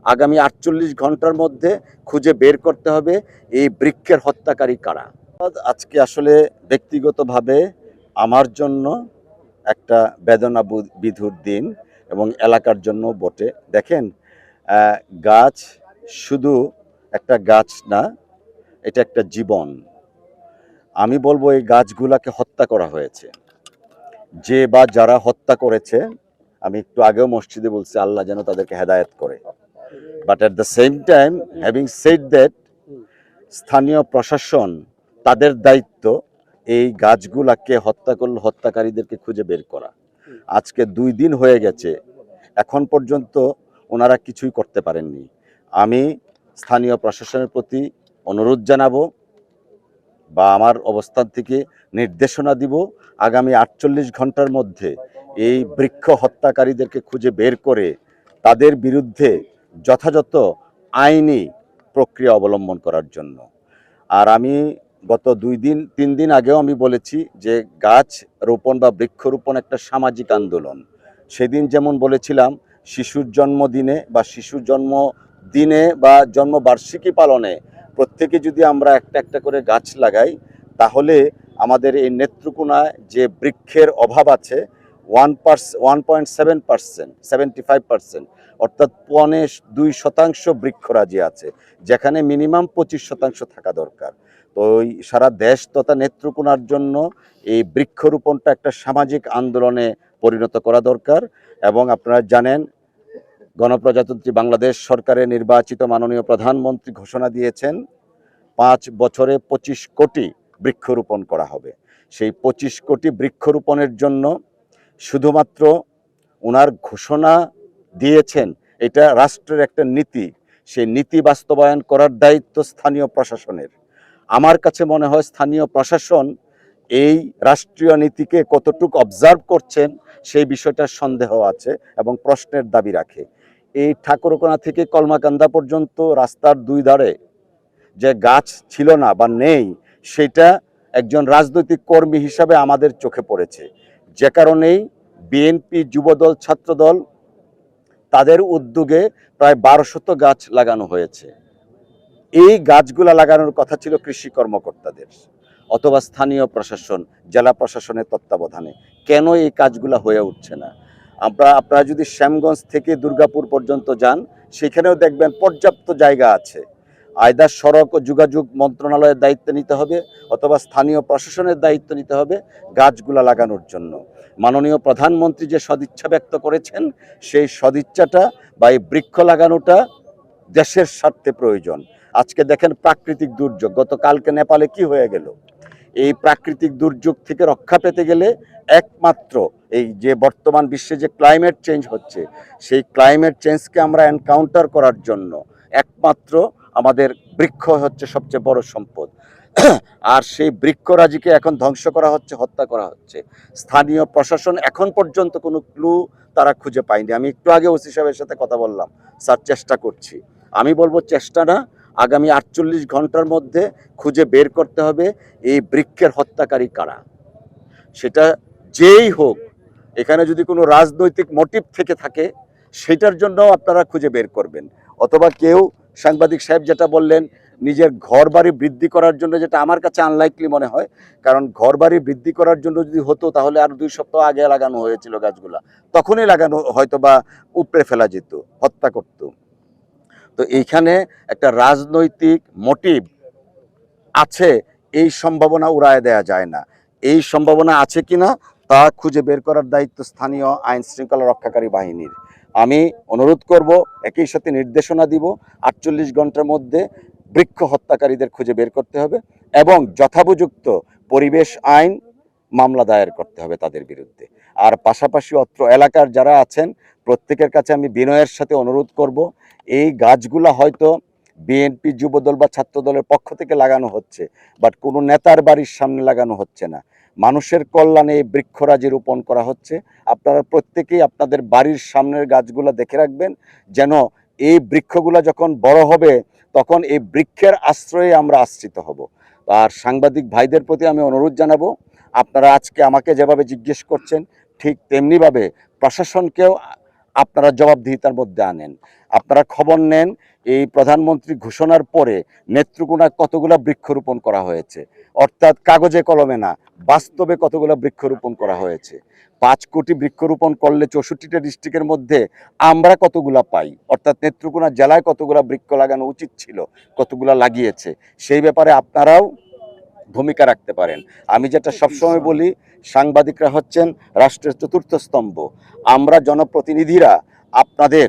আগামী ৪৮ ঘন্টার মধ্যে খুঁজে বের করতে হবে এই বৃক্ষের হত্যাকারী কারা। আজকে আসলে ব্যক্তিগতভাবে আমার জন্য একটা বেদনা বিধুর দিন এবং এলাকার জন্য বটে। দেখেন, গাছ শুধু একটা গাছ না, এটা একটা জীবন। আমি বলবো এই গাছগুলাকে হত্যা করা হয়েছে। যে বা যারা হত্যা করেছে, আমি একটু আগেও মসজিদে বলছি আল্লাহ যেন তাদেরকে হেদায়েত করে। But at the same time, having said that, স্থানীয় প্রশাসন তাদের দায়িত্ব এই গাছগুলাকে হত্যাকারীদেরকে খুঁজে বের করা। আজকে 2 দিন হয়ে গেছে, এখন পর্যন্ত ওনারা কিছুই করতে পারেননি। আমি স্থানীয় প্রশাসনের প্রতি অনুরোধ জানাবো বা আমার অবস্থান থেকে নির্দেশনা দিব, আগামী ৪৮ ঘন্টার মধ্যে এই বৃক্ষ হত্যাকারীদেরকে খুঁজে বের করে তাদের বিরুদ্ধে যথাযথ আইনি প্রক্রিয়া অবলম্বন করার জন্য। আর আমি গত 3 দিন আগেও আমি বলেছি যে গাছ রোপণ বা বৃক্ষরোপণ একটা সামাজিক আন্দোলন। সেদিন যেমন বলেছিলাম শিশুর জন্মদিনে বা শিশুর জন্মদিনে বা জন্মবার্ষিকী পালনে প্রত্যেকে যদি আমরা একটা একটা করে গাছ লাগাই, তাহলে আমাদের এই নেত্রকোনায় যে বৃক্ষের অভাব আছে 1.7%, 75%, অর্থাৎ 2% বৃক্ষরাজি আছে, যেখানে মিনিমাম 25% থাকা দরকার। তো সারা দেশ তথা নেত্রকোনার জন্য এই বৃক্ষরোপণটা একটা সামাজিক আন্দোলনে পরিণত করা দরকার। এবং আপনারা জানেন, গণপ্রজাতন্ত্রী বাংলাদেশ সরকারের নির্বাচিত মাননীয় প্রধানমন্ত্রী ঘোষণা দিয়েছেন 5 বছরে 25 কোটি বৃক্ষরোপণ করা হবে। সেই 25 কোটি বৃক্ষরোপণের জন্য শুধুমাত্র ওনার ঘোষণা দিয়েছেন, এটা রাষ্ট্রের একটা নীতি, সেই নীতি বাস্তবায়ন করার দায়িত্ব স্থানীয় প্রশাসনের। আমার কাছে মনে হয় স্থানীয় প্রশাসন এই রাষ্ট্রীয় নীতিকে কতটুকু অবজার্ভ করছেন সেই বিষয়টার সন্দেহ আছে এবং প্রশ্নের দাবি রাখে। এই ঠাকুরকোনা থেকে কলমাকান্দা পর্যন্ত রাস্তার 2 ধারে যে গাছ ছিল না বা নেই, সেটা একজন রাজনৈতিক কর্মী হিসাবে আমাদের চোখে পড়েছে। যে কারণেই বিএনপি, যুবদল, ছাত্রদল তাদের উদ্যোগে প্রায় 1200 গাছ লাগানো হয়েছে। এই গাছগুলা লাগানোর কথা ছিল কৃষি কর্মকর্তাদের অথবা স্থানীয় প্রশাসন, জেলা প্রশাসনের তত্ত্বাবধানে। কেন এই কাজগুলা হয়ে উঠছে না? আপনারা যদি শ্যামগঞ্জ থেকে দুর্গাপুর পর্যন্ত যান, সেখানেও দেখবেন পর্যাপ্ত জায়গা আছে। আয়দার সড়ক ও যোগাযোগ মন্ত্রণালয়ের দায়িত্ব নিতে হবে অথবা স্থানীয় প্রশাসনের দায়িত্ব নিতে হবে গাছগুলা লাগানোর জন্য। মাননীয় প্রধানমন্ত্রী যে সদিচ্ছা ব্যক্ত করেছেন, সেই সদিচ্ছাটা বা এই বৃক্ষ লাগানোটা দেশের স্বার্থে প্রয়োজন। আজকে দেখেন প্রাকৃতিক দুর্যোগ, গতকালকে নেপালে কি হয়ে গেল? এই প্রাকৃতিক দুর্যোগ থেকে রক্ষা পেতে গেলে একমাত্র এই যে বর্তমান বিশ্বে যে ক্লাইমেট চেঞ্জ হচ্ছে, সেই ক্লাইমেট চেঞ্জকে আমরা এনকাউন্টার করার জন্য একমাত্র আমাদের বৃক্ষ হচ্ছে সবচেয়ে বড় সম্পদ। আর সেই বৃক্ষরাজিকে এখন ধ্বংস করা হচ্ছে, হত্যা করা হচ্ছে। স্থানীয় প্রশাসন এখন পর্যন্ত কোনো ক্লু তারা খুঁজে পায়নি। আমি একটু আগে ওসি সাহেবের সাথে কথা বললাম, স্যার চেষ্টা করছি। আমি বলবো চেষ্টা না, আগামী ৪৮ ঘন্টার মধ্যে খুঁজে বের করতে হবে এই বৃক্ষের হত্যাকারী কারা। সেটা যেই হোক, এখানে যদি কোনো রাজনৈতিক মোটিভ থেকে থাকে সেটার জন্য আপনারা খুঁজে বের করবেন। অথবা কেউ, সাংবাদিক সাহেব যেটা বললেন, নিজের ঘর বাড়ি বৃদ্ধি করার জন্য, যেটা আমার কাছে আনলাইকলি মনে হয়, কারণ ঘর বাড়ি বৃদ্ধি করার জন্য যদি হতো তাহলে আর 2 সপ্তাহ আগে লাগানো হয়েছিল গাছগুলা, তখনই লাগানো হয়তো বা উপড়ে ফেলা যেত, হত্যা করত। তো এইখানে একটা রাজনৈতিক মোটিভ আছে, এই সম্ভাবনা উড়ায় দেয়া যায় না। এই সম্ভাবনা আছে কিনা তা খুঁজে বের করার দায়িত্ব স্থানীয় আইন শৃঙ্খলা রক্ষাকারী বাহিনীর। আমি অনুরোধ করব, একই সাথে নির্দেশনা দিব, ৪৮ ঘন্টার মধ্যে বৃক্ষ হত্যাকারীদের খুঁজে বের করতে হবে এবং যথোপযুক্ত পরিবেশ আইন মামলা দায়ের করতে হবে তাদের বিরুদ্ধে। আর পাশাপাশি অত্র এলাকার যারা আছেন প্রত্যেকের কাছে আমি বিনয়ের সাথে অনুরোধ করব, এই গাছগুলা হয়তো বিএনপি, যুবদল বা ছাত্রদলের পক্ষ থেকে লাগানো হচ্ছে, বাট কোনো নেতার বাড়ির সামনে লাগানো হচ্ছে না, মানুষের কল্যাণে এই বৃক্ষরাজি রোপণ করা হচ্ছে। আপনারা প্রত্যেকেই আপনাদের বাড়ির সামনের গাছগুলো দেখে রাখবেন, যেন এই বৃক্ষগুলো যখন বড় হবে তখন এই বৃক্ষের আশ্রয়ে আমরা আশ্রিত হব। আর সাংবাদিক ভাইদের প্রতি আমি অনুরোধ জানাবো, আপনারা আজকে আমাকে যেভাবে জিজ্ঞেস করছেন ঠিক তেমনিভাবে প্রশাসনকেও আপনারা জবাবদিহিতার মধ্যে আনেন। আপনারা খবর নেন এই প্রধানমন্ত্রী ঘোষণার পরে নেত্রকোনায় কতগুলা বৃক্ষরোপণ করা হয়েছে, অর্থাৎ কাগজে কলমে না, বাস্তবে কতগুলা বৃক্ষরোপণ করা হয়েছে। 5 কোটি বৃক্ষরোপণ করলে 64টা ডিস্ট্রিক্টের মধ্যে আমরা কতগুলা পাই, অর্থাৎ নেত্রকোনা জেলায় কতগুলা বৃক্ষ লাগানো উচিত ছিল, কতগুলা লাগিয়েছে, সেই ব্যাপারে আপনারাও ভূমিকা রাখতে পারেন। আমি যেটা সবসময় বলি, সাংবাদিকরা হচ্ছেন রাষ্ট্রের চতুর্থ স্তম্ভ। আমরা জনপ্রতিনিধিরা আপনাদের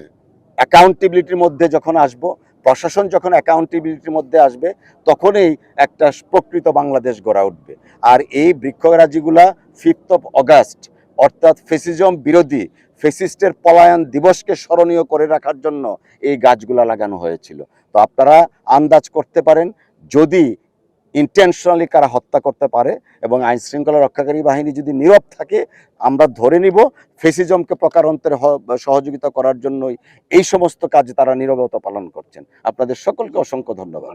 অ্যাকাউন্টেবিলিটির মধ্যে যখন আসব, প্রশাসন যখন অ্যাকাউন্টেবিলিটির মধ্যে আসবে, তখনই একটা প্রকৃত বাংলাদেশ গড়া উঠবে। আর এই বৃক্ষরাজিগুলা 5 অগাস্ট অর্থাৎ ফেসিজম বিরোধী, ফেসিস্টের পলায়ন দিবসকে স্মরণীয় করে রাখার জন্য এই গাছগুলা লাগানো হয়েছিল। তো আপনারা আন্দাজ করতে পারেন, যদি ইন্টেনশনালি কারা হত্যা করতে পারে এবং আইন শৃঙ্খলা রক্ষাকারী বাহিনী যদি নীরব থাকে, আমরা ধরে নিব ফেসিজমকে প্রকারান্তরে সহযোগিতা করার জন্যই এই সমস্ত কাজে তারা নীরবতা পালন করছেন। আপনাদের সকলকে অসংখ্য ধন্যবাদ।